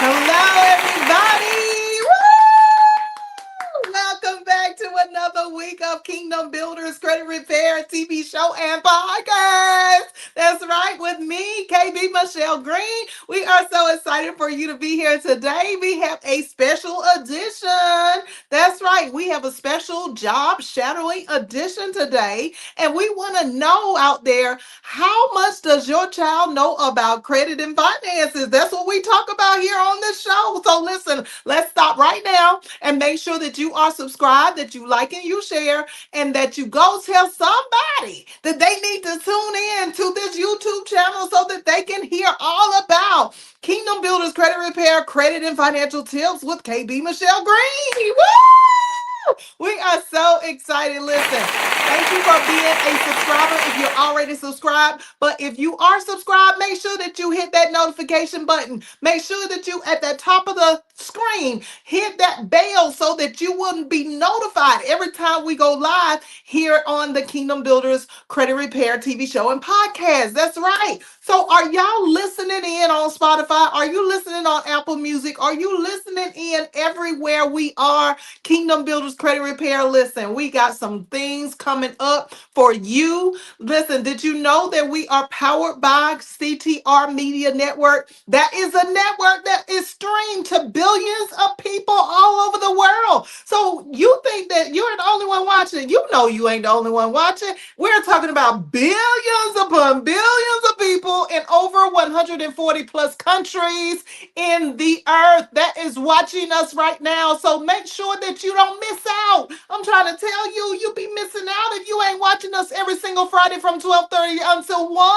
Hello, everybody. Woo! Welcome back to another week of Kingdom Builders Credit Repair TV show and podcast. That's right, with me, KB.MichelleGreen. We are so excited for you to be here today. We have a special edition. That's right, we have a special job shadowing edition today. And we want to know out there, how much does your child know about credit and finances? That's what we talk about here on this show. So listen, let's stop right now and make sure that you are subscribed, that you like and you share, and that you go tell somebody that they need to tune in to this YouTube channel so that they can hear all about Kingdom Builders Credit Repair, Credit and Financial Tips with KB Michelle Green. Woo! We are so excited. Listen, thank you for being a subscriber if you're already subscribed. But if you are subscribed, make sure that you hit that notification button. Make sure that you, at the top of the screen, hit that bell so that you wouldn't be notified every time we go live here on the Kingdom Builders Credit Repair TV show and podcast. That's right. So are y'all listening in on Spotify? Are you listening on Apple Music? Are you listening in everywhere we are? Kingdom Builders Credit Repair. Listen, we got some things coming up for you. Listen, did you know that we are powered by CTR Media Network? That is a network that is streamed to billions of people all over the world. So you think that you're the only one watching? You know you ain't the only one watching. We're talking about billions upon billions of people in over 140 plus countries in the earth that is watching us right now. So make sure that you don't miss out. I'm trying to tell you, you'll be missing out if you ain't watching us every single Friday from 12:30 until 1,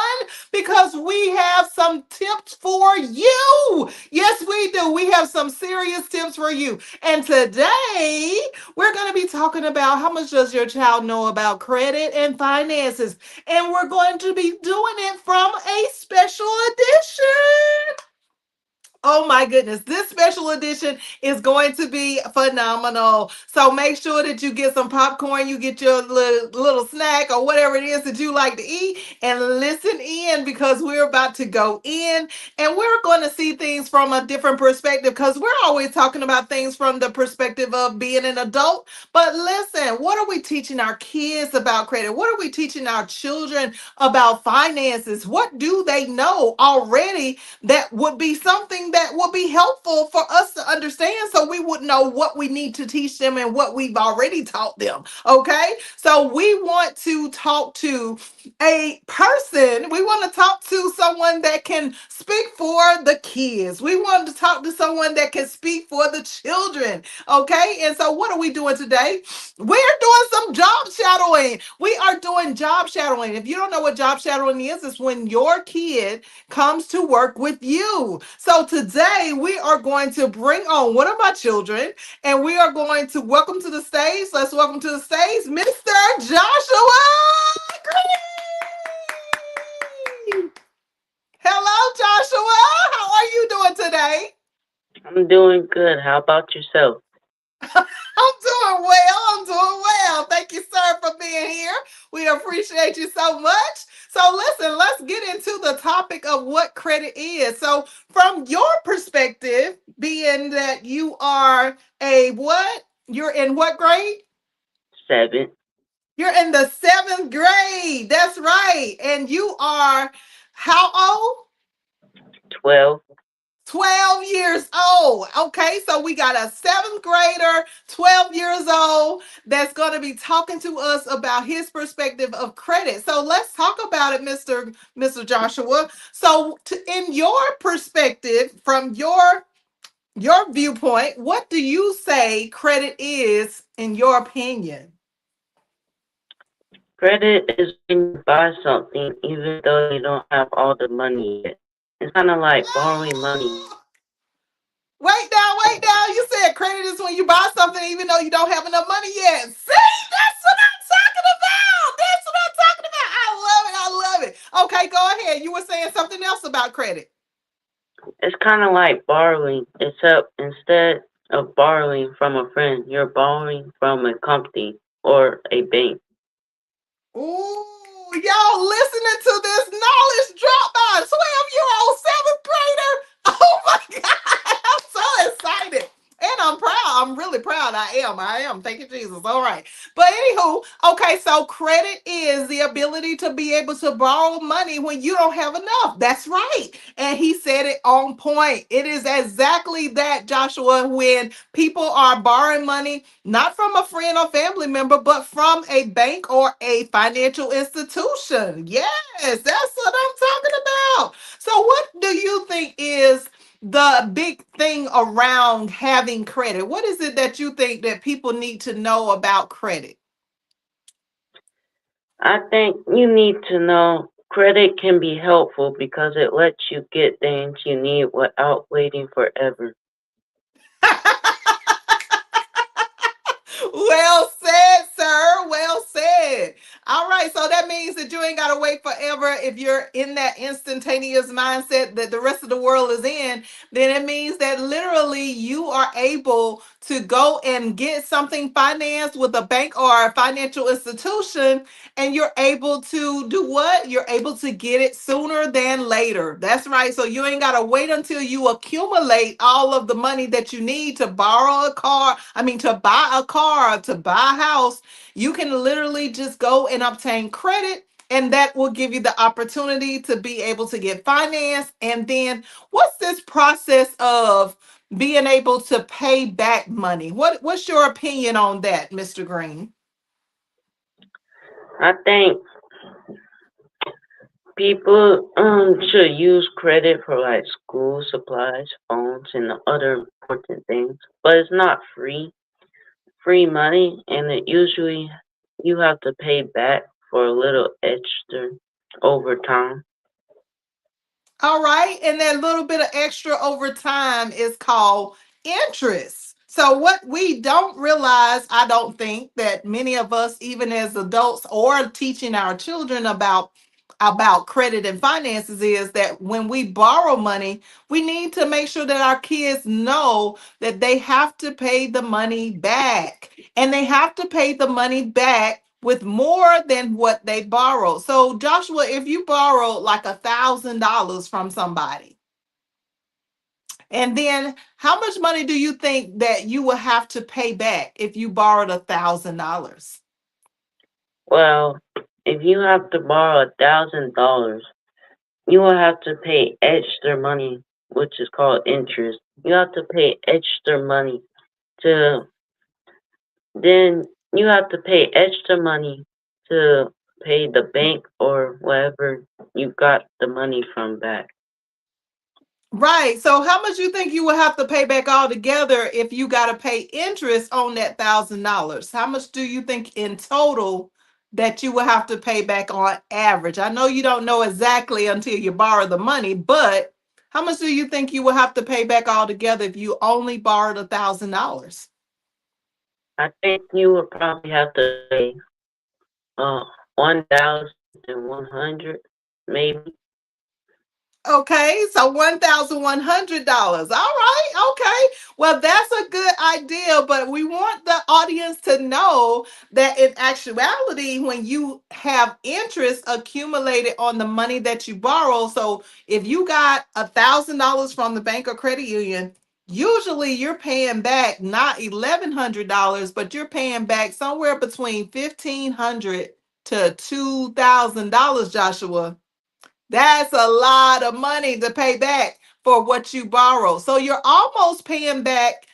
because we have some tips for you. Yes, we do. We have some serious tips for you. And today, we're going to be talking about how much does your child know about credit and finances. And we're going to be doing it from a special edition. Oh my goodness, this special edition is going to be phenomenal. So make sure that you get some popcorn, you get your little snack or whatever it is that you like to eat, and listen in, because we're about to go in and we're going to see things from a different perspective, because we're always talking about things from the perspective of being an adult. But listen, what are we teaching our kids about credit? What are we teaching our children about finances? What do they know already that would be something that would be helpful for us to understand, so we would know what we need to teach them and what we've already taught them? Okay, so we want to talk to a person. We want to talk to someone that can speak for the kids. We want to talk to someone that can speak for the children. Okay, and so what are we doing today? We're doing some job shadowing. We are doing job shadowing. If you don't know what job shadowing is, it's when your kid comes to work with you. So today we are going to bring on one of my children, and we are going to welcome to the stage. Let's welcome to the stage Mr. Joshua Green. Hello, Joshua. How are you doing today? I'm doing good. How about yourself? I'm doing well. I'm doing well. Thank you, sir, for being here. We appreciate you so much. So listen, let's get into the topic of what credit is. So from your perspective, being that you are a what? You're in what grade? 7. You're in the 7th grade. That's right. And you are how old? 12. 12 years old. Okay, so we got a 7th grader, 12 years old, that's going to be talking to us about his perspective of credit. So let's talk about it, Mr. Joshua. So in your perspective, from your viewpoint, what do you say credit is in your opinion? Credit is when you buy something even though you don't have all the money yet. It's kind of like borrowing money. Wait now. You said credit is when you buy something even though you don't have enough money yet. See, that's what I'm talking about. That's what I'm talking about. I love it. Okay, go ahead. You were saying something else about credit. It's kind of like borrowing, except instead of borrowing from a friend, you're borrowing from a company or a bank. Ooh, y'all listening to this knowledge drop by a 12-year-old 7th grader? Oh my God, I'm really proud. I am. I am. Thank you, Jesus. All right. But anywho, okay, so credit is the ability to be able to borrow money when you don't have enough. That's right. And he said it on point. It is exactly that, Joshua, when people are borrowing money, not from a friend or family member, but from a bank or a financial institution. Yes, that's what I'm talking about. So, what do you think is the big thing around having credit? What is it that you think that people need to know about credit? I think you need to know credit can be helpful because it lets you get things you need without waiting forever. Well said, sir. Well said. All right. So that means that you ain't got to wait forever. If you're in that instantaneous mindset that the rest of the world is in, then it means that literally you are able to go and get something financed with a bank or a financial institution, and you're able to do what? You're able to get it sooner than later. That's right. So you ain't got to wait until you accumulate all of the money that you need to borrow a car. I mean, to buy a car, to buy a house. You can literally just go and obtain credit. And that will give you the opportunity to be able to get financed. And then, what's this process of being able to pay back money? What's your opinion on that, Mr. Green? I think people should use credit for like school supplies, phones, and other important things, but it's not free money, and it usually you have to pay back for a little extra over time. All right. And that little bit of extra over time is called interest. So, what we don't realize, I don't think that many of us, even as adults or teaching our children about credit and finances, is that when we borrow money, we need to make sure that our kids know that they have to pay the money back, and they have to pay the money back with more than what they borrowed. So, Joshua, if you borrow like $1,000 from somebody, and then how much money do you think that you will have to pay back if you borrowed $1,000? Well, if you have to borrow $1,000, you will have to pay extra money, which is called interest. You have to pay extra money to then you have to pay extra money to pay the bank or wherever you got the money from back. Right. So, how much you think you will have to pay back altogether if you got to pay interest on that $1,000? How much do you think in total that you will have to pay back on average? I know you don't know exactly until you borrow the money, but how much do you think you will have to pay back altogether if you only borrowed $1,000? I think you would probably have to pay 1,100 maybe. Okay, so $1,100. All right, okay. Well, that's a good idea, but we want the audience to know that in actuality, when you have interest accumulated on the money that you borrow, so if you got $1,000 from the bank or credit union, usually you're paying back not $1,100, but you're paying back somewhere between $1,500 to $2,000, Joshua. That's a lot of money to pay back for what you borrow. So you're almost paying back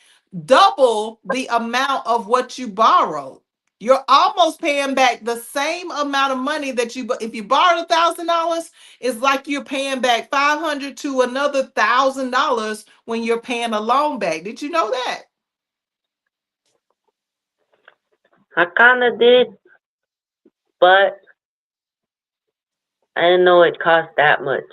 double the amount of what you borrowed. You're almost paying back the same amount of money that if you borrowed $1,000, it's like you're paying back 500 to another $1,000 when you're paying a loan back. Did you know that? I kind of did, but I didn't know it cost that much.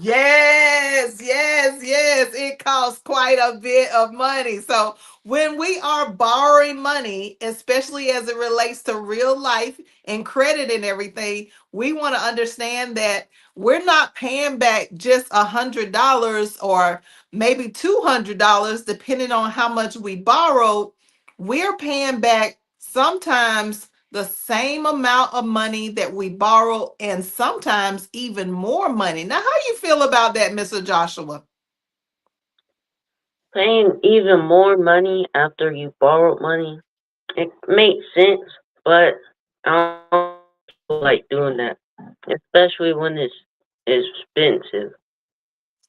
Yes, yes, yes. It costs quite a bit of money. So when we are borrowing money, especially as it relates to real life and credit and everything, we want to understand that we're not paying back just $100 or maybe $200, depending on how much we borrowed. We're paying back sometimes the same amount of money that we borrow and sometimes even more money. Now, how you feel about that, Mr. Joshua? Paying even more money after you borrowed money, it makes sense, but I don't think people like doing that, especially when it's expensive.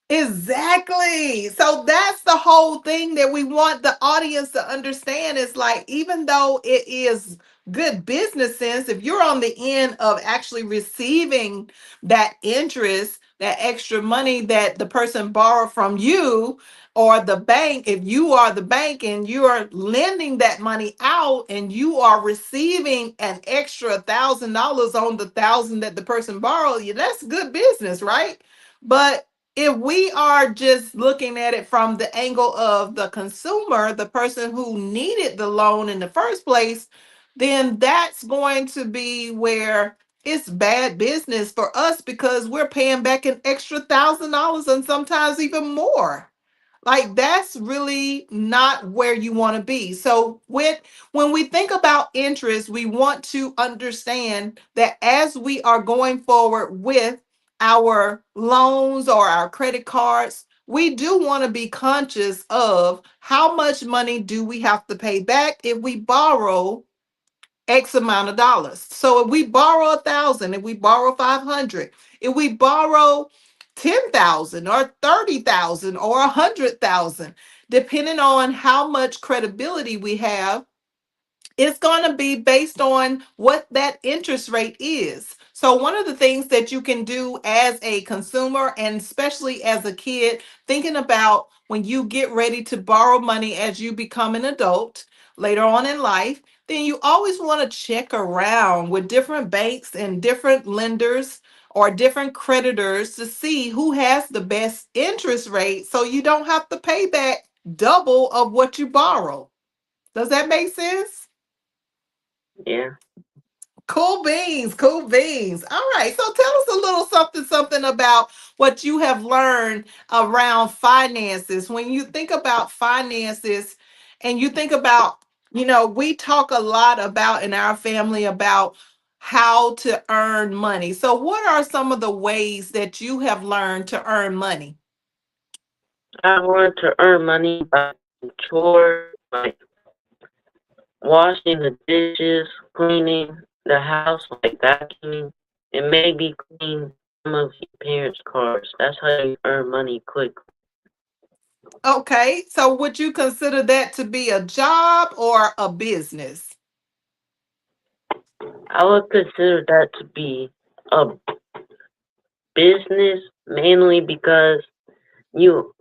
Exactly. So that's the whole thing that we want the audience to understand is like, even though it is good business sense, if you're on the end of actually receiving that interest, that extra money that the person borrowed from you or the bank, if you are the bank and you are lending that money out and you are receiving an extra $1,000 on the thousand that the person borrowed you, that's good business, right? But if we are just looking at it from the angle of the consumer, the person who needed the loan in the first place, then that's going to be where it's bad business for us because we're paying back an extra $1,000 and sometimes even more. Like that's really not where you want to be. So when we think about interest, we want to understand that as we are going forward with our loans or our credit cards, we do want to be conscious of how much money do we have to pay back if we borrow X amount of dollars. So if we borrow 1,000, if we borrow 500, if we borrow 10,000 or 30,000 or 100,000, depending on how much credibility we have, it's going to be based on what that interest rate is. So, one of the things that you can do as a consumer and especially as a kid, thinking about when you get ready to borrow money as you become an adult later on in life, then you always want to check around with different banks and different lenders or different creditors to see who has the best interest rate so you don't have to pay back double of what you borrow. Does that make sense? Yeah. Cool beans, cool beans. All right. So tell us a little something about what you have learned around finances. When you think about finances and you think about, we talk a lot about in our family about how to earn money. So what are some of the ways that you have learned to earn money? I want to earn money by doing chores like washing the dishes, cleaning the house, like vacuuming, and maybe clean some of your parents' cars. That's how you earn money quickly. Okay. So would you consider that to be a job or a business? I would consider that to be a business mainly because you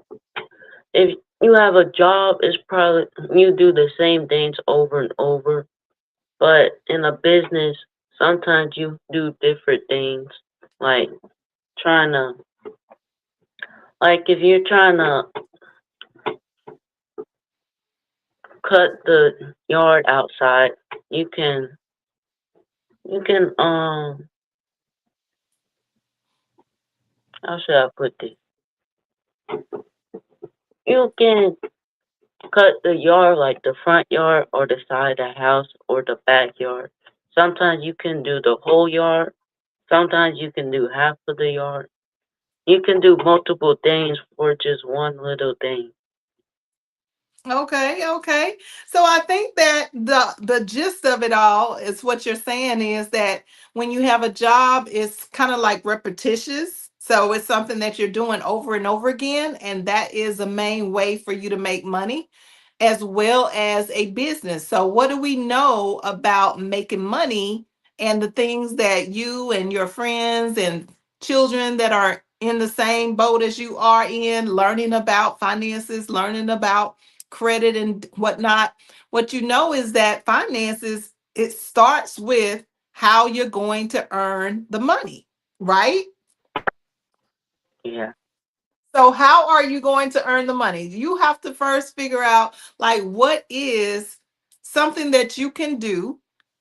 if you have a job, it's probably you do the same things over and over. But in a business, sometimes you do different things, like trying to, like if you're trying to cut the yard outside, you can, you can, how should I put this? You can cut the yard, like the front yard or the side of the house or the backyard. Sometimes you can do the whole yard. Sometimes you can do half of the yard. You can do multiple things for just one little thing. Okay, okay. So I think that the gist of it all is what you're saying is that when you have a job, it's kind of like repetitious. So it's something that you're doing over and over again, and that is a main way for you to make money as well as a business. So what do we know about making money and the things that you and your friends and children that are in the same boat as you are in, learning about finances, learning about credit and whatnot. What you know is that finances, it starts with how you're going to earn the money, right? Yeah. So how are you going to earn the money? You have to first figure out like what is something that you can do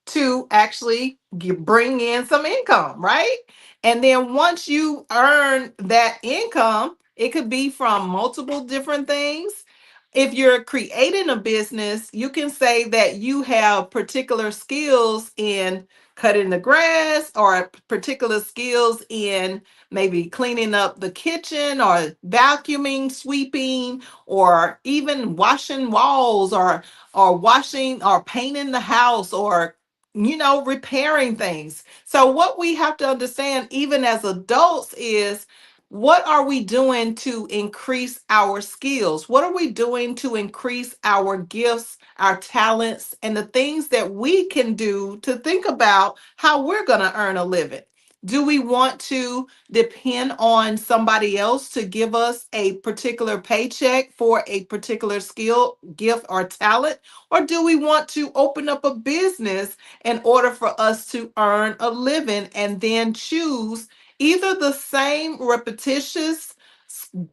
to actually bring in some income, right? And then once you earn that income, it could be from multiple different things. If you're creating a business, you can say that you have particular skills in cutting the grass or particular skills in maybe cleaning up the kitchen or vacuuming, sweeping, or even washing walls or washing or painting the house or repairing things. So what we have to understand even as adults is what are we doing to increase our skills? What are we doing to increase our gifts, our talents, and the things that we can do to think about how we're going to earn a living? Do we want to depend on somebody else to give us a particular paycheck for a particular skill, gift, or talent? Or do we want to open up a business in order for us to earn a living and then choose either the same repetitious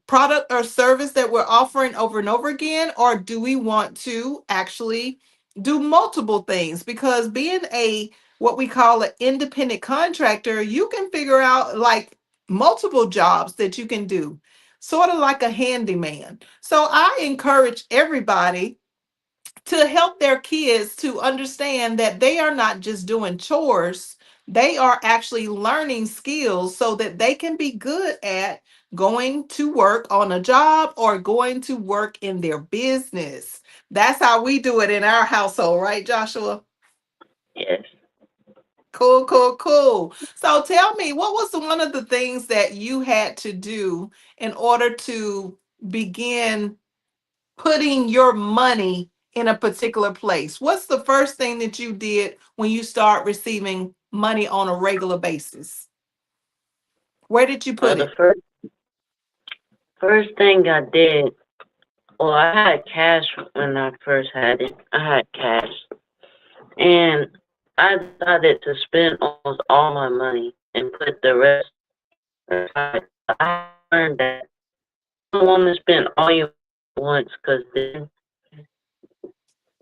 product or service that we're offering over and over again, or do we want to actually do multiple things? Because being a what we call an independent contractor, you can figure out like multiple jobs that you can do, sort of like a handyman. So I encourage everybody to help their kids to understand that they are not just doing chores, they are actually learning skills so that they can be good at going to work on a job or going to work in their business. That's how we do it in our household, right, Joshua? Yes. Cool, cool, cool. So tell me, what was one of the things that you had to do in order to begin putting your money in a particular place? What's the first thing that you did when you start receiving money on a regular basis? Where did you Well, put the it? first thing I did, well, I had cash when I first had it. I had cash, and I decided to spend almost all my money and put the rest aside. I learned that you don't want to spend all your money at once, because then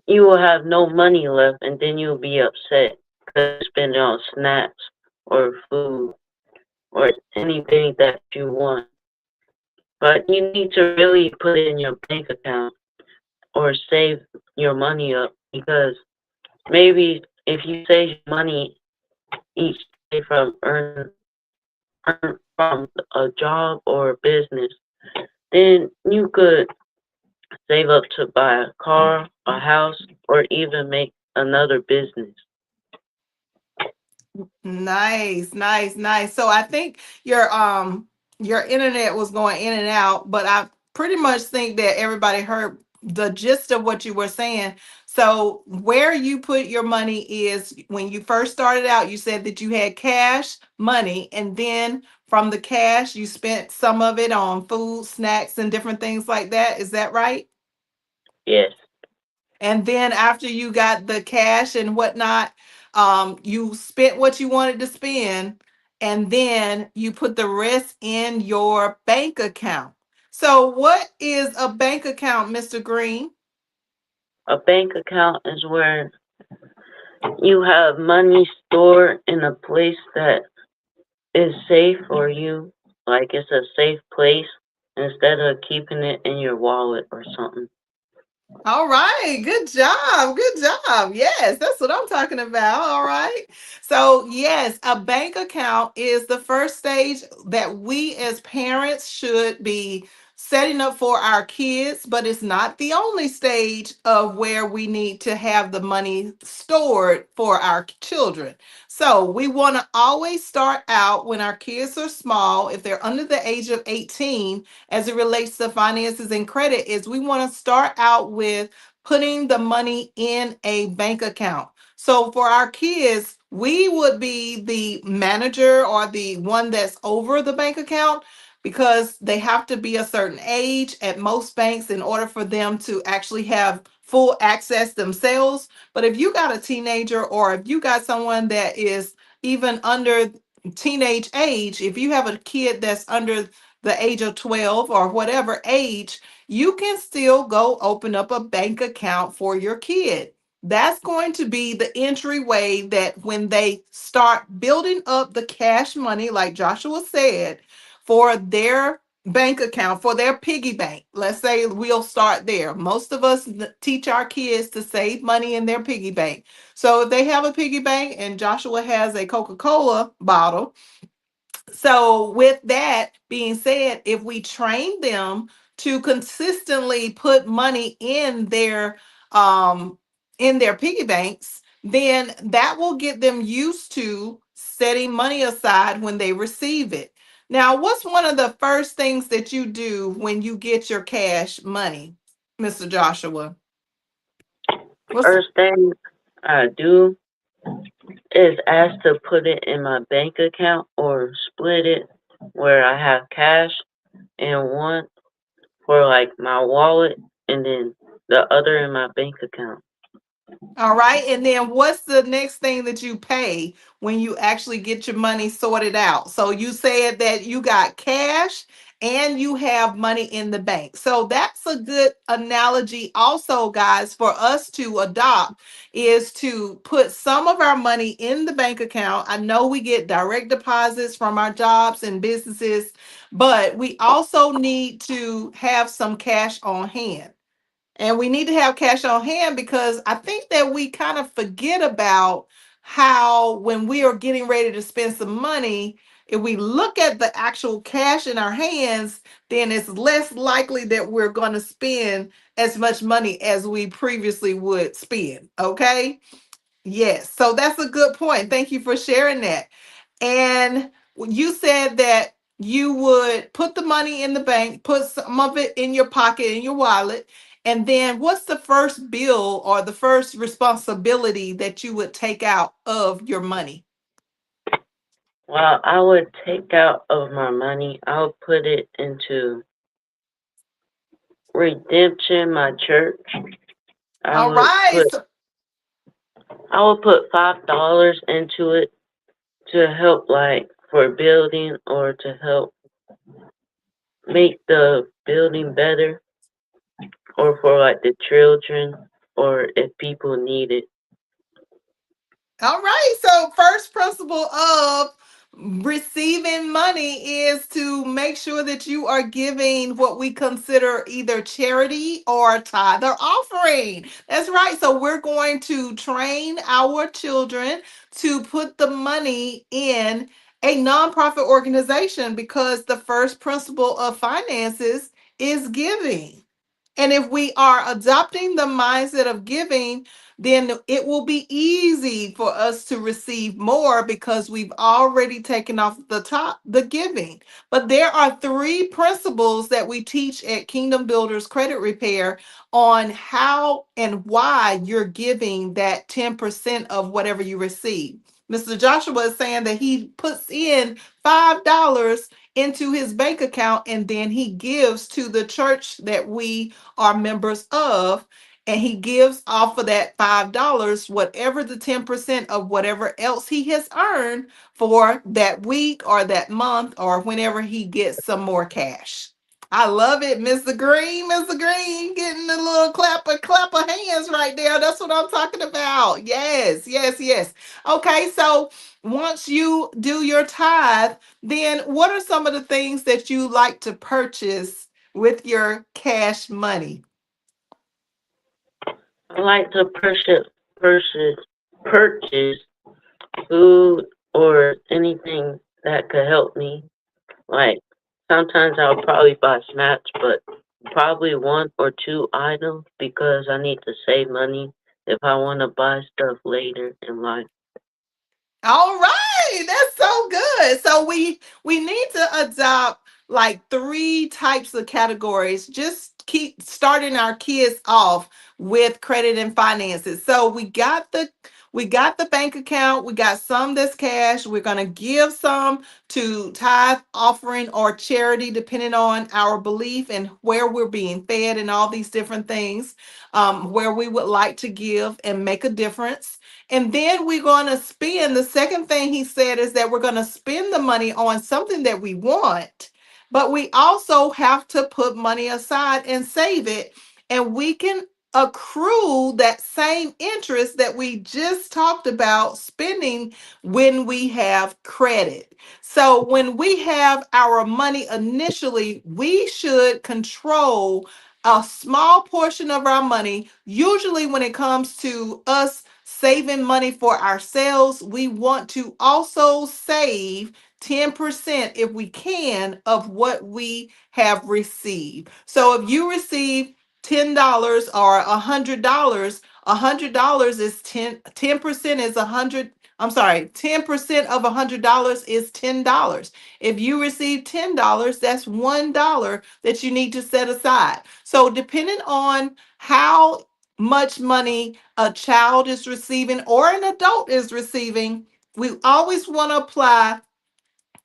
you will have no money left, and then you'll be upset because you spend it on snacks or food or anything that you want. But you need to really put it in your bank account or save your money up, because maybe if you save money each day from earn from a job or a business, then you could save up to buy a car, a house, or even make another business. Nice, nice, nice. So I think your internet was going in and out, but I pretty much think that everybody heard the gist of what you were saying. So where you put your money is when you first started out, you said that you had cash money, and then from the cash you spent some of it on food, snacks, and different things like that. Is that right? Yes. And then after you got the cash and whatnot, you spent what you wanted to spend, and then you put the rest in your bank account. So, what is a bank account, Mr. Green? A bank account is where you have money stored in a place that is safe for you, like it's a safe place, instead of keeping it in your wallet or something. All right, good job. Good job. Yes, that's what I'm talking about. All right. So, yes, a bank account is the first stage that we as parents should be setting up for our kids, but it's not the only stage of where we need to have the money stored for our children. So, we want to always start out when our kids are small, if they're under the age of 18, as it relates to finances and credit, is we want to start out with putting the money in a bank account. So for our kids, we would be the manager or the one that's over the bank account, because they have to be a certain age at most banks in order for them to actually have full access themselves. But if you got a teenager, or if you got someone that is even under teenage age, if you have a kid that's under the age of 12 or whatever age, you can still go open up a bank account for your kid. That's going to be the entryway that when they start building up the cash money, like Joshua said, for their bank account for their piggy bank. Let's say we'll start there. Most of us teach our kids to save money in their piggy bank. So if they have a piggy bank and Joshua has a Coca-Cola bottle, so with that being said, if we train them to consistently put money in their piggy banks, then that will get them used to setting money aside when they receive it. Now, what's one of the first things that you do when you get your cash money, Mr. Joshua? What's First thing I do is ask to put it in my bank account or split it where I have cash and one for like my wallet and then the other in my bank account. All right. And then what's the next thing that you pay when you actually get your money sorted out? So you said that you got cash and you have money in the bank. So that's a good analogy also, guys, for us to adopt is to put some of our money in the bank account. I know we get direct deposits from our jobs and businesses, but we also need to have some cash on hand. And we need to have cash on hand because I think that we kind of forget about how, when we are getting ready to spend some money, if we look at the actual cash in our hands, then it's less likely that we're going to spend as much money as we previously would spend. Okay. Yes. So that's a good point. Thank you for sharing that. And you said that you would put the money in the bank, put some of it in your pocket, in your wallet. And then what's the first bill or the first responsibility that you would take out of your money? Well, I would take out of my money, I would put it into redemption, my church. I All would right. put I would put $5 into it to help like for building or to help make the building better or for like the children or if people need it. All right. So, first principle of receiving money is to make sure that you are giving what we consider either charity or tithe or offering. That's right. So, we're going to train our children to put the money in a nonprofit organization because the first principle of finances is giving. And if we are adopting the mindset of giving, then it will be easy for us to receive more because we've already taken off the top the giving. But there are three principles that we teach at Kingdom Builders Credit Repair on how and why you're giving that 10% of whatever you receive. Mr. Joshua is saying that he puts in $5 into his bank account and then he gives to the church that we are members of, and he gives off of that $5 whatever the 10% of whatever else he has earned for that week or that month or whenever he gets some more cash. I love it, Mr. Green. Mr. Green getting the little clap of hands right there. That's what I'm talking about. Yes, yes, yes. Okay, so once you do your tithe, then what are some of the things that you like to purchase with your cash money? I like to purchase purchase food or anything that could help me. Like sometimes I'll probably buy snacks, but probably one or two items because I need to save money if I want to buy stuff later in life. All right, that's so good. So we need to adopt like three types of categories. Just keep starting our kids off with credit and finances. So we got the bank account, we got some that's cash. We're gonna give some to tithe, offering, or charity, depending on our belief and where we're being fed and all these different things, where we would like to give and make a difference. And then we're going to spend, the second thing he said is that we're going to spend the money on something that we want, but we also have to put money aside and save it. And we can accrue that same interest that we just talked about spending when we have credit. So when we have our money initially, we should control a small portion of our money. Usually, when it comes to us saving money for ourselves, we want to also save 10% if we can of what we have received. So if you receive $10 or $100, $100 is 10% is 100. I'm sorry, 10% of $100 is $10. If you receive $10, that's $1 that you need to set aside. So depending on how much money a child is receiving or an adult is receiving, we always want to apply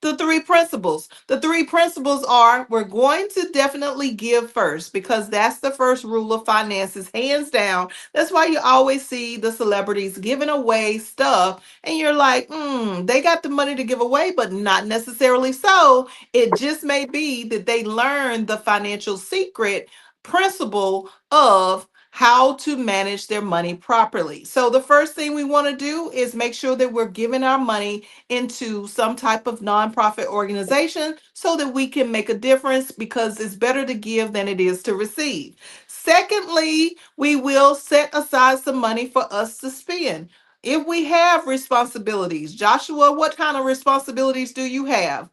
the three principles. The three principles are we're going to definitely give first because that's the first rule of finances, hands down. That's why you always see the celebrities giving away stuff, and you're like, they got the money to give away, but not necessarily so. It just may be that they learned the financial secret principle of how to manage their money properly. So the first thing we want to do is make sure that we're giving our money into some type of nonprofit organization so that we can make a difference because it's better to give than it is to receive. Secondly, we will set aside some money for us to spend. If we have responsibilities, Joshua, what kind of responsibilities do you have?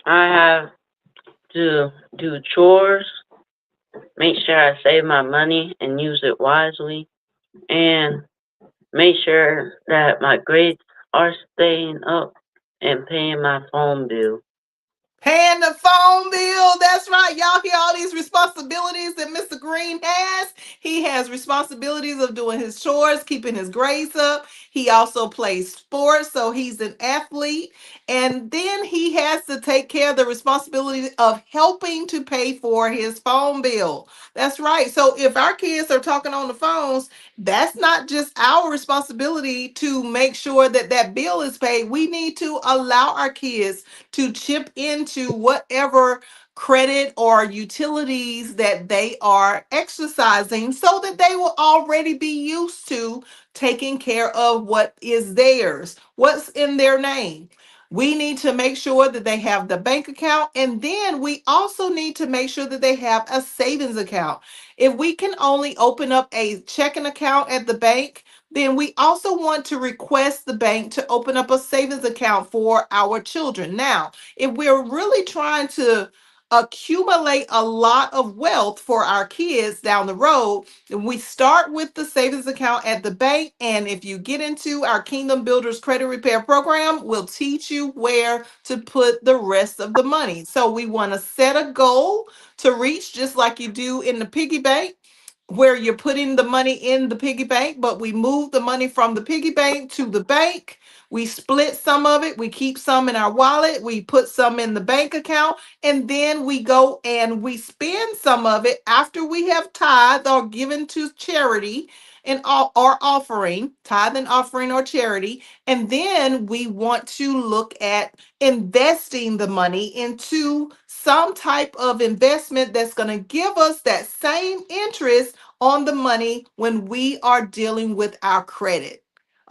I have to do chores, make sure I save my money and use it wisely, and make sure that my grades are staying up and paying my phone bill. Paying the phone bill. That's right. Y'all hear all these responsibilities that Mr. Green has. He has responsibilities of doing his chores, keeping his grades up. He also plays sports, so he's an athlete. And then he has to take care of the responsibility of helping to pay for his phone bill. That's right. So if our kids are talking on the phones, that's not just our responsibility to make sure that that bill is paid. We need to allow our kids to chip into whatever credit or utilities that they are exercising so that they will already be used to taking care of what is theirs, what's in their name. We need to make sure that they have the bank account, and then we also need to make sure that they have a savings account. If we can only open up a checking account at the bank, then we also want to request the bank to open up a savings account for our children. Now, if we're really trying to accumulate a lot of wealth for our kids down the road, then we start with the savings account at the bank. And if you get into our Kingdom Builders Credit Repair Program, we'll teach you where to put the rest of the money. So we want to set a goal to reach, just like you do in the piggy bank, where you're putting the money in the piggy bank, but we move the money from the piggy bank to the bank. We split some of it, we keep some in our wallet, we put some in the bank account, and then we go and we spend some of it after we have tithe or given to charity and all or offering, tithe and offering or charity. And then we want to look at investing the money into some type of investment that's going to give us that same interest on the money when we are dealing with our credit.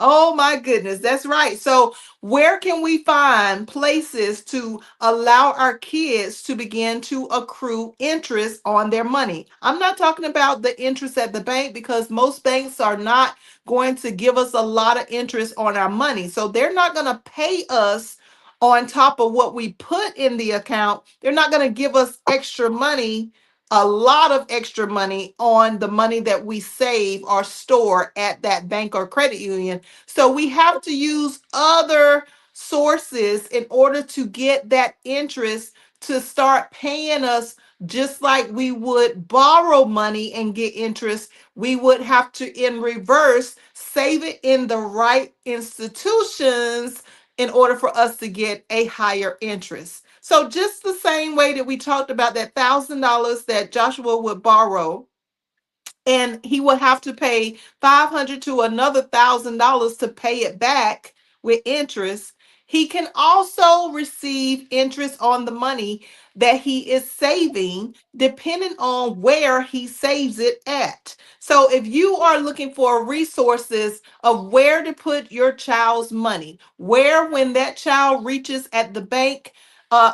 Oh my goodness, that's right. So, where can we find places to allow our kids to begin to accrue interest on their money? I'm not talking about the interest at the bank because most banks are not going to give us a lot of interest on our money. So, they're not going to pay us on top of what we put in the account. They're not going to give us extra money, a lot of extra money on the money that we save or store at that bank or credit union. So we have to use other sources in order to get that interest to start paying us just like we would borrow money and get interest. We would have to, in reverse, save it in the right institutions in order for us to get a higher interest. So, just the same way that we talked about that $1,000 that Joshua would borrow, and he would have to pay 500 to another $1,000 to pay it back with interest. He can also receive interest on the money that he is saving depending on where he saves it at. So if you are looking for resources of where to put your child's money, where when that child reaches at the bank,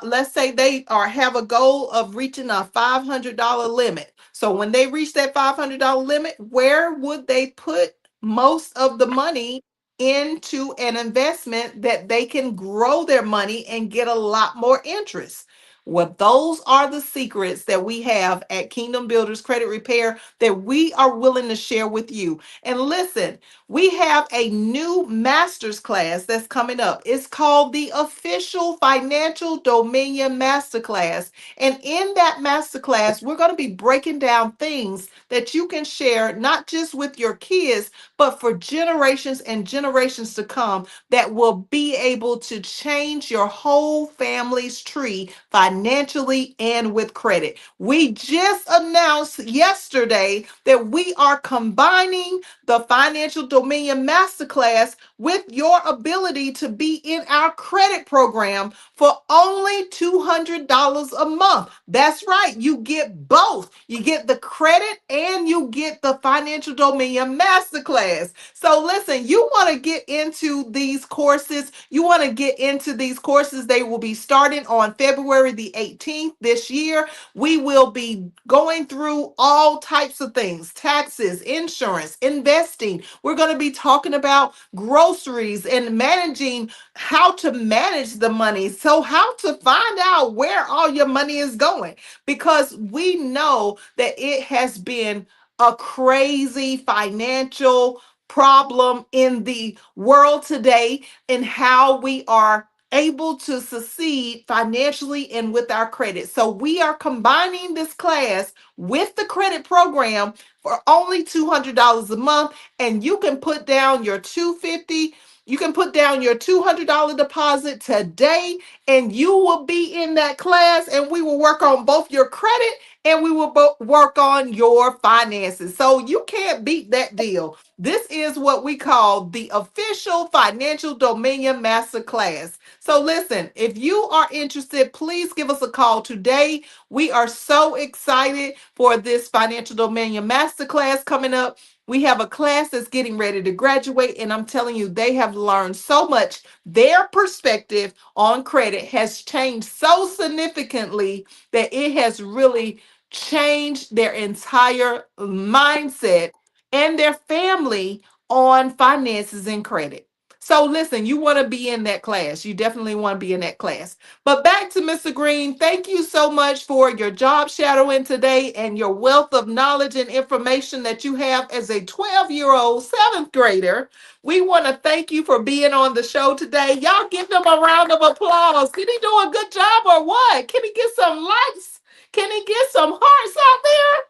let's say they are have a goal of reaching a $500 limit. So when they reach that $500 limit, where would they put most of the money into an investment that they can grow their money and get a lot more interest? Well, those are the secrets that we have at Kingdom Builders Credit Repair that we are willing to share with you. And listen, we have a new master's class that's coming up. It's called the Official Financial Dominion Masterclass. And in that masterclass, we're going to be breaking down things that you can share, not just with your kids, but for generations and generations to come that will be able to change your whole family's tree financially and with credit. We just announced yesterday that we are combining the Financial Dominion Masterclass with your ability to be in our credit program for only $200 a month. That's right. You get both. You get the credit and you get the Financial Dominion Masterclass. So listen, you want to get into these courses. You want to get into these courses. They will be starting on February the 18th this year. We will be going through all types of things: taxes, insurance, investing. We're going to be talking about groceries and managing, how to manage the money. So, how to find out where all your money is going, because we know that it has been a crazy financial problem in the world today, and how we are able to succeed financially and with our credit. So we are combining this class with the credit program for only $200 a month, and you can put down your 250. You can put down your $200 deposit today, and you will be in that class, and we will work on both your credit and we will work on your finances. So you can't beat that deal. This is what we call the Official Financial Dominion Master Class. So listen, if you are interested, please give us a call today. We are so excited for this Financial Dominion Masterclass coming up. We have a class that's getting ready to graduate, and I'm telling you, they have learned so much. Their perspective on credit has changed so significantly that it has really changed their entire mindset and their family on finances and credit. So listen, you want to be in that class. You definitely want to be in that class. But back to Mr. Green, thank you so much for your job shadowing today and your wealth of knowledge and information that you have as a 12-year-old seventh grader. We want to thank you for being on the show today. Y'all give them a round of applause. Did he do a good job or what? Can he get some likes? Can he get some hearts out there?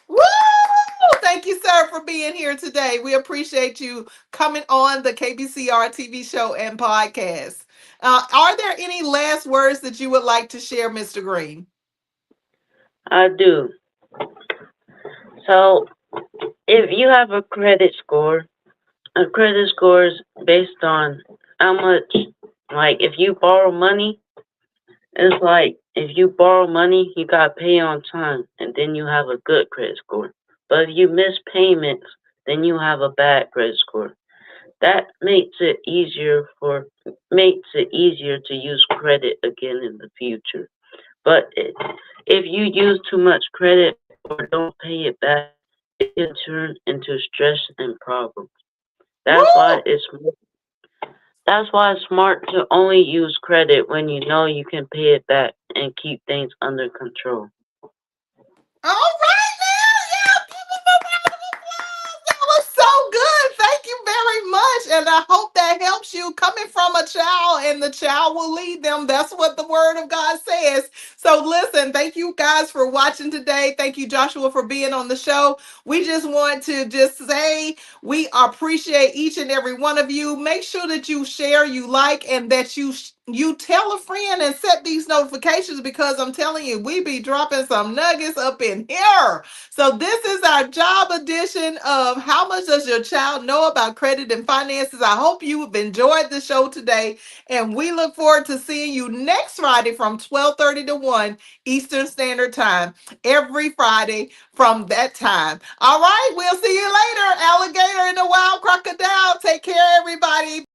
Woo! Thank you, sir, for being here today. We appreciate you coming on the KBCR TV show and podcast. Are there any last words that you would like to share, Mr. Green? I do. So, if you have a credit score is based on how much, like, if you borrow money, it's like if you borrow money, you got to pay on time, and then you have a good credit score. But if you miss payments, then you have a bad credit score. That makes it easier to use credit again in the future. But if you use too much credit or don't pay it back, it can turn into stress and problems. That's why Woo! it's that's why it's smart to only use credit when you know you can pay it back and keep things under control. All right now, yeah, give him a round of applause. That was so good. Thank you very much. And I hope that helps you coming from a child, and the child will lead them. That's what the word of God says. So listen, thank you guys for watching today. Thank you, Joshua, for being on the show. We just want to just say we appreciate each and every one of you. Make sure that you share, you like, and that you you tell a friend and set these notifications, because I'm telling you, we be dropping some nuggets up in here. So this is our job edition of How Much Does Your Child Know About Credit and Finances? I hope you have enjoyed the show today, and we look forward to seeing you next Friday from 12:30 to 1 Eastern Standard Time, every Friday from that time. All right, we'll see you later. Alligator and the wild crocodile. Take care, everybody.